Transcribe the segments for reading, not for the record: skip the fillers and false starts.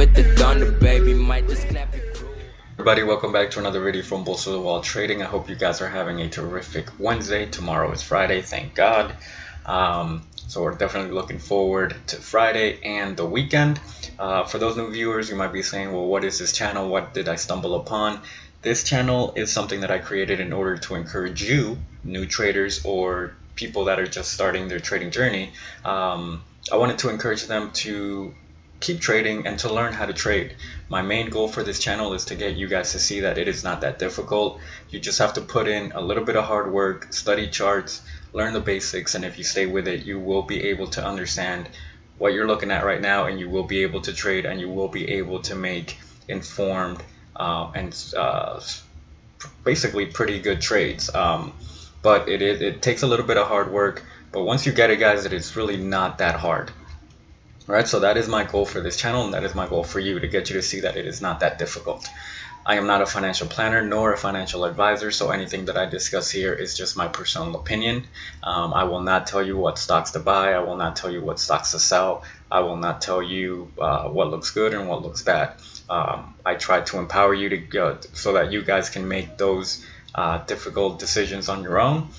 with the thunder, baby, might just clap your crew. Everybody, welcome back to another video from Bulls to the Wall Trading. I hope you guys are having a terrific Wednesday. Tomorrow is Friday, thank God. So we're definitely looking forward to Friday and the weekend. For those new viewers, you might be saying, well, what is this channel? What did I stumble upon? This channel is something that I created in order to encourage you, new traders or people that are just starting their trading journey. I wanted to encourage them to keep trading and to learn how to trade. My main goal for this channel is to get you guys to see that it is not that difficult. You just have to put in a little bit of hard work, study charts, learn the basics, and if you stay with it, you will be able to understand what you're looking at right now, and you will be able to trade, and you will be able to make informed and basically pretty good trades. But it takes a little bit of hard work, but once you get it, guys, it is really not that hard. Right, so that is my goal for this channel, and that is my goal for you, to get you to see that it is not that difficult. I am not a financial planner nor a financial advisor, so anything that I discuss here is just my personal opinion. I will not tell you what stocks to buy. I will not tell you what stocks to sell. I will not tell you what looks good and what looks bad. I try to empower you to so that you guys can make those difficult decisions on your own.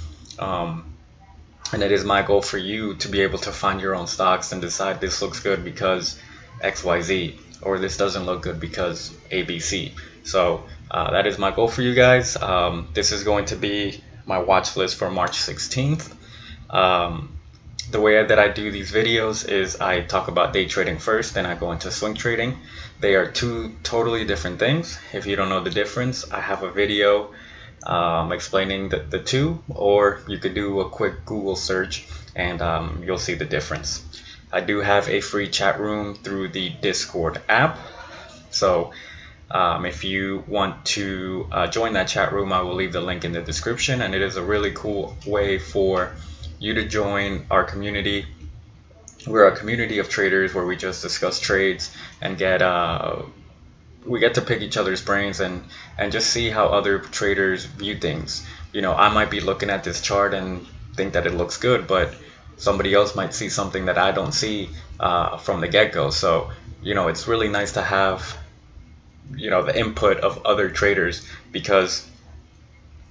And it is my goal for you to be able to find your own stocks and decide this looks good because XYZ, or this doesn't look good because ABC. So that is my goal for you guys. This is going to be my watch list for March 16th. The way that I do these videos is I talk about day trading first, then I go into swing trading. They are two totally different things. If you don't know the difference, I have a video explaining the two, or you could do a quick Google search and you'll see the difference. I do have a free chat room through the Discord app, so if you want to join that chat room, I will leave the link in the description, and it is a really cool way for you to join our community. We're a community of traders where we just discuss trades and we get to pick each other's brains and just see how other traders view things. You know, I might be looking at this chart and think that it looks good, but somebody else might see something that I don't see from the get-go. So, you know, it's really nice to have, you know, the input of other traders, because,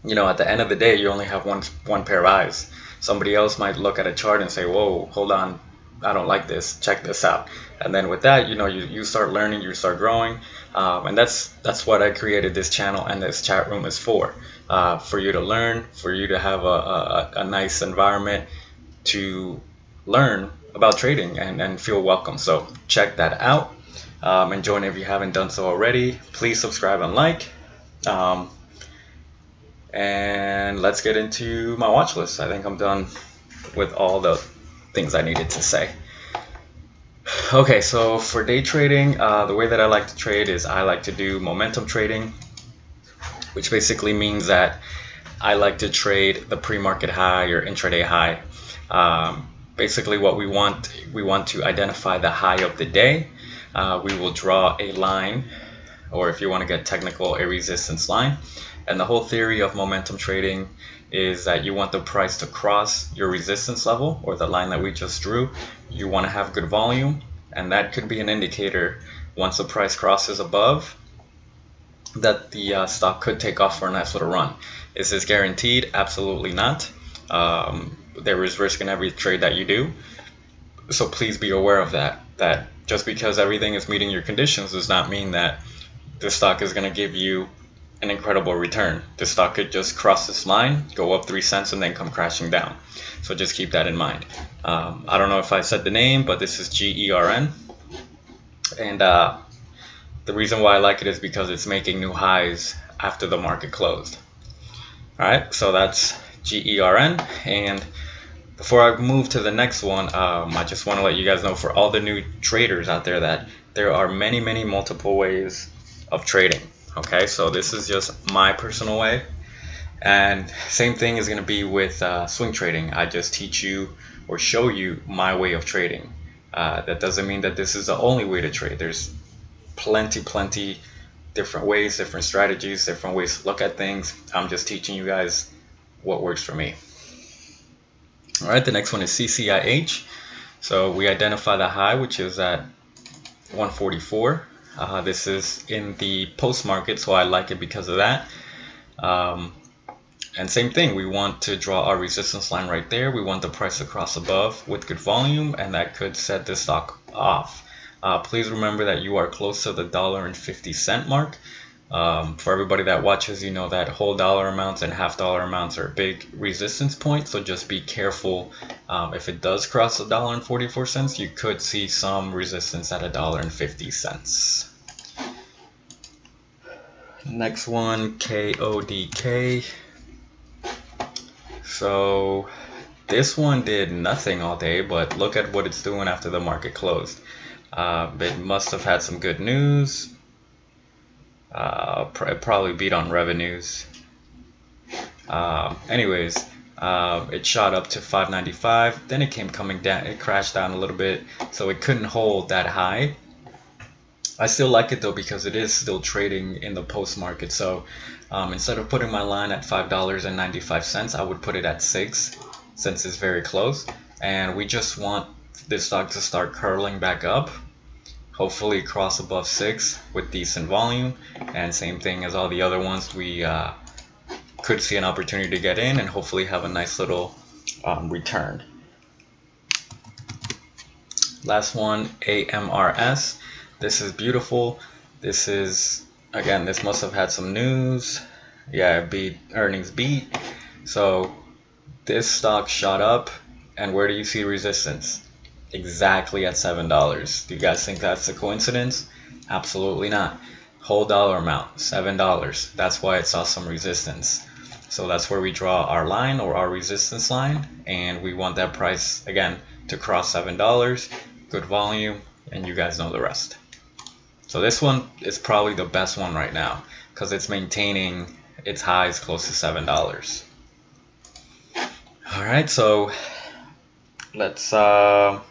you know, at the end of the day, you only have one pair of eyes. Somebody else might look at a chart and say, whoa, hold on, I don't like this, check this out. And then with that, you know, you start learning, you start growing, and that's what I created this channel and this chat room is for you to learn, for you to have a nice environment to learn about trading and feel welcome. So check that out, and join if you haven't done so already. Please subscribe and like, and let's get into my watch list. I think I'm done with all the things I needed to say. Okay, so for day trading, the way that I like to trade is I like to do momentum trading, which basically means that I like to trade the pre-market high or intraday high. Basically what we want to identify the high of the day. We will draw a line, or if you want to get technical, a resistance line. And the whole theory of momentum trading is that you want the price to cross your resistance level, or the line that we just drew. You want to have good volume, and that could be an indicator, once the price crosses above, that the stock could take off for a nice little run. Is this guaranteed? Absolutely not. There is risk in every trade that you do, so please be aware of that just because everything is meeting your conditions does not mean that the stock is going to give you an incredible return. The stock could just cross this line, go up 3 cents, and then come crashing down. So just keep that in mind. I don't know if I said the name, but this is GERN, and the reason why I like it is because it's making new highs after the market closed. Alright, so that's GERN, and before I move to the next one, I just want to let you guys know, for all the new traders out there, that there are many multiple ways of trading. Okay, so this is just my personal way, and same thing is going to be with swing trading. I just teach you or show you my way of trading. That doesn't mean that this is the only way to trade. There's plenty different ways, different strategies, different ways to look at things. I'm just teaching you guys what works for me. All right, the next one is CCIH. So we identify the high, which is at 144. This is in the post market, so I like it because of that. And same thing, we want to draw our resistance line right there. We want the price to cross above with good volume, and that could set this stock off. Please remember that you are close to the $1.50 mark. For everybody that watches, you know that whole dollar amounts and half dollar amounts are a big resistance point, so just be careful. If it does cross $1.44, you could see some resistance at $1.50. Next one, KODK. So this one did nothing all day, but look at what it's doing after the market closed. It must have had some good news. It probably beat on revenues. Anyways, it shot up to 595. Then it came coming down. It crashed down a little bit, so it couldn't hold that high. I still like it though because it is still trading in the post market. So instead of putting my line at $5.95, I would put it at $6 since it's very close. And we just want this stock to start curling back up. Hopefully cross above 6 with decent volume. And same thing as all the other ones, we could see an opportunity to get in and hopefully have a nice little return. Last one, AMRS. This is beautiful. This is, again, this must have had some news. Yeah, earnings beat. So this stock shot up, and where do you see resistance? Exactly at $7. Do you guys think that's a coincidence? Absolutely not. Whole dollar amount, $7. That's why it saw some resistance. So that's where we draw our line or our resistance line, and we want that price again to cross $7. Good volume, and you guys know the rest. So this one is probably the best one right now because it's maintaining its highs close to $7. Alright, so let's oh,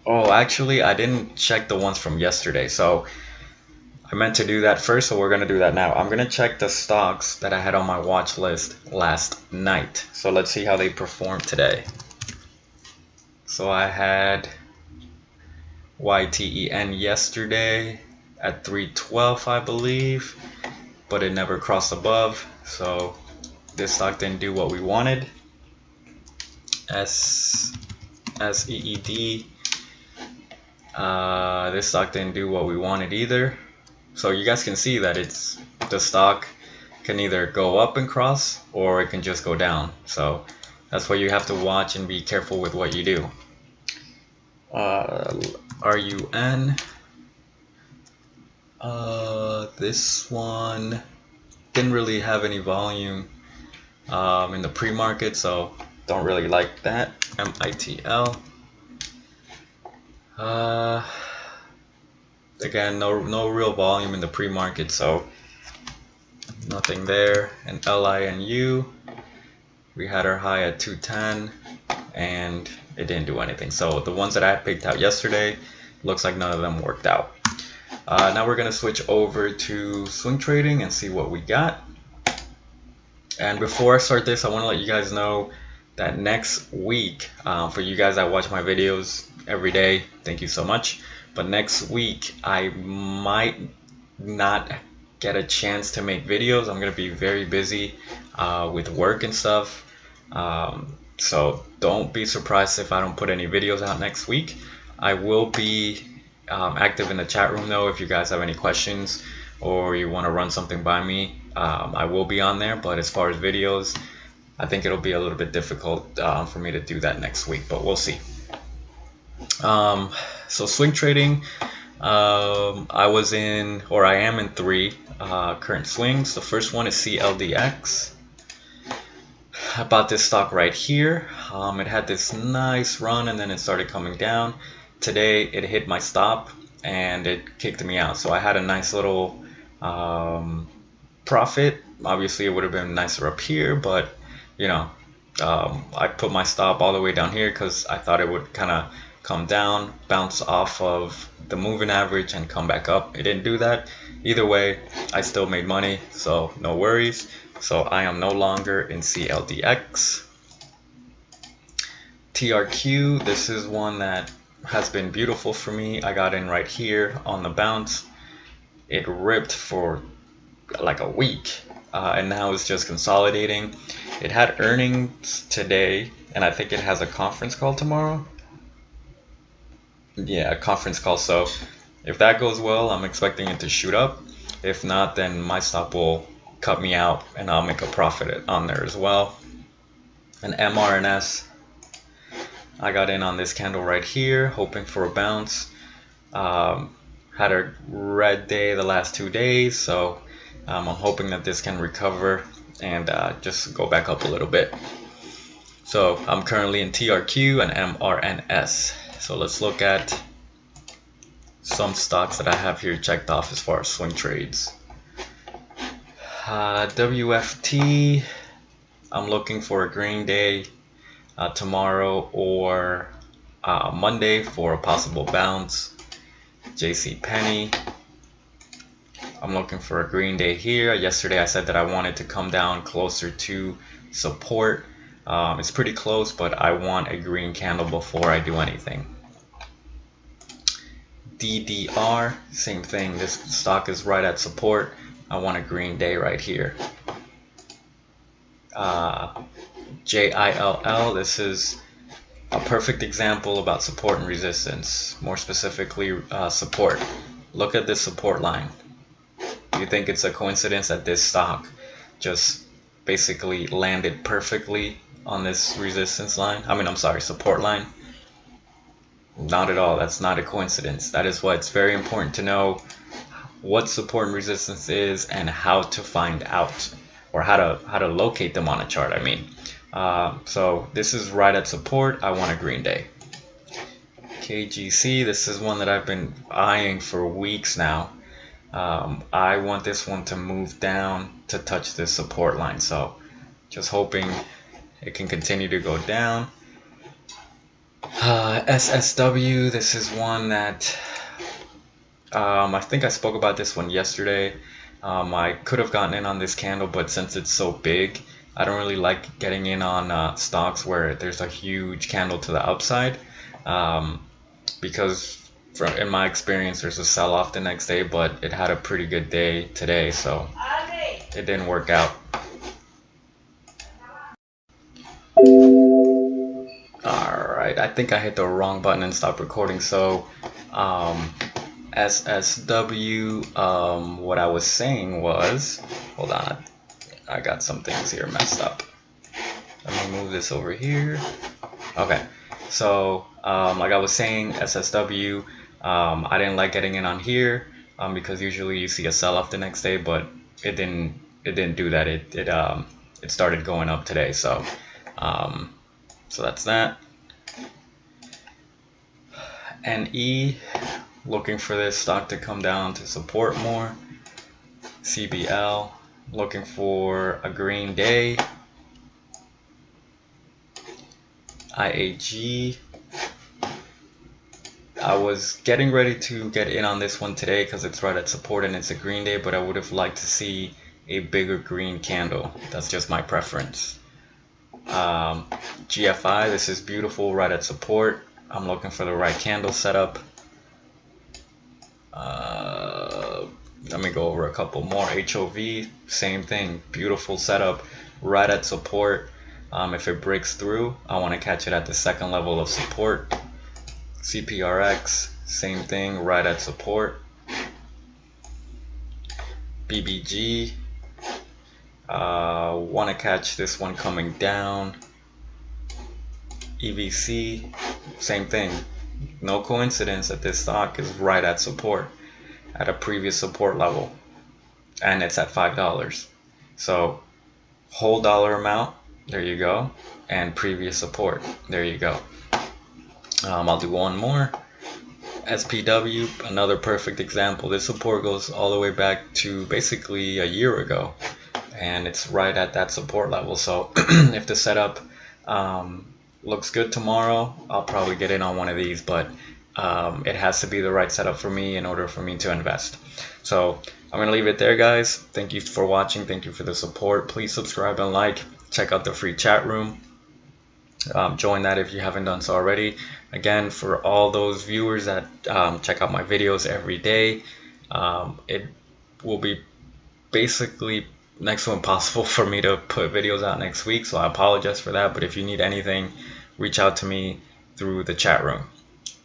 actually I didn't check the ones from yesterday, so I meant to do that first, so we're gonna do that now. I'm gonna check the stocks that I had on my watch list last night. So let's see how they performed today. So I had YTEN yesterday at 312, I believe, but it never crossed above, so this stock didn't do what we wanted. SEED, this stock didn't do what we wanted either. So you guys can see that the stock can either go up and cross, or it can just go down. So that's why you have to watch and be careful with what you do. RUN, this one didn't really have any volume in the pre-market, so don't really like that. MITL, again, no real volume in the pre-market, so nothing there. And LINU, we had our high at 210 and it didn't do anything. So the ones that I picked out yesterday, looks like none of them worked out. Now we're going to switch over to swing trading and see what we got. And before I start this, I want to let you guys know that next week, for you guys that watch my videos every day, thank you so much. But next week, I might not get a chance to make videos. I'm going to be very busy with work and stuff. So don't be surprised if I don't put any videos out next week. I will be active in the chat room though. If you guys have any questions or you want to run something by me, I will be on there. But as far as videos, I think it'll be a little bit difficult for me to do that next week, but we'll see. So swing trading, I am in 3 current swings. The first one is CLDX. I bought this stock right here. It had this nice run and then it started coming down. Today it hit my stop and it kicked me out. So I had a nice little profit. Obviously it would have been nicer up here, but you know, I put my stop all the way down here because I thought it would kind of come down, bounce off of the moving average and come back up. It didn't do that. Either way, I still made money, so no worries. So I am no longer in CLDX. TRQ, this is one that has been beautiful for me. I got in right here on the bounce. It ripped for like a week, and now it's just consolidating. It had earnings today, and I think it has a conference call tomorrow. Yeah, a conference call. So if that goes well, I'm expecting it to shoot up. If not, then my stop will cut me out and I'll make a profit on there as well. An MRNS, I got in on this candle right here, hoping for a bounce. Had a red day the last 2 days, so I'm hoping that this can recover and just go back up a little bit. So I'm currently in TRQ and MRNS. So let's look at some stocks that I have here checked off as far as swing trades. WFT, I'm looking for a green day tomorrow or Monday for a possible bounce. JCPenney, I'm looking for a green day here. Yesterday I said that I wanted to come down closer to support. It's pretty close, but I want a green candle before I do anything. DDR, same thing. This stock is right at support. I want a green day right here. JILL, this is a perfect example about support and resistance. More specifically, support. Look at this support line. Do you think it's a coincidence that this stock just basically landed perfectly on this resistance line? I'm sorry, support line? Not at all. That's not a coincidence. That is why it's very important to know what support and resistance is and how to find out, or how to locate them on a chart. So this is right at support. I want a green day. KGC, this is one that I've been eyeing for weeks now. I want this one to move down to touch this support line, so just hoping it can continue to go down. SSW, this is one that I think I spoke about this one yesterday. I could have gotten in on this candle, but since it's so big, I don't really like getting in on stocks where there's a huge candle to the upside, because in my experience there's a sell-off the next day, but it had a pretty good day today, so it didn't work out. Alright, I think I hit the wrong button and stopped recording. So SSW, what I was saying was, hold on, I got some things here messed up. Let me move this over here. Okay, so like I was saying, SSW, I didn't like getting in on here because usually you see a sell-off the next day, but it didn't do that. It started going up today, so that's that. NE, looking for this stock to come down to support more. CBL, looking for a green day. IAG, I was getting ready to get in on this one today because it's right at support and it's a green day, but I would have liked to see a bigger green candle. That's just my preference. GFI, this is beautiful, right at support. I'm looking for the right candle setup. Let me go over a couple more. HOV, same thing, beautiful setup, right at support. If it breaks through, I want to catch it at the second level of support. CPRX, same thing, right at support. BBG, want to catch this one coming down. EVC, same thing. No coincidence that this stock is right at support, at a previous support level, and it's at $5. So whole dollar amount, there you go, and previous support, there you go. I'll do one more. SPW, another perfect example. This support goes all the way back to basically a year ago, and it's right at that support level. So if the setup looks good tomorrow, I'll probably get in on one of these, but it has to be the right setup for me in order for me to invest. So I'm gonna leave it there, guys. Thank you for watching. Thank you for the support. Please subscribe and like. Check out the free chat room. Join that if you haven't done so already. Again, for all those viewers that check out my videos every day, it will be basically next to impossible for me to put videos out next week, so I apologize for that. But if you need anything, reach out to me through the chat room.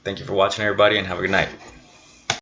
Thank you for watching, everybody, and have a good night.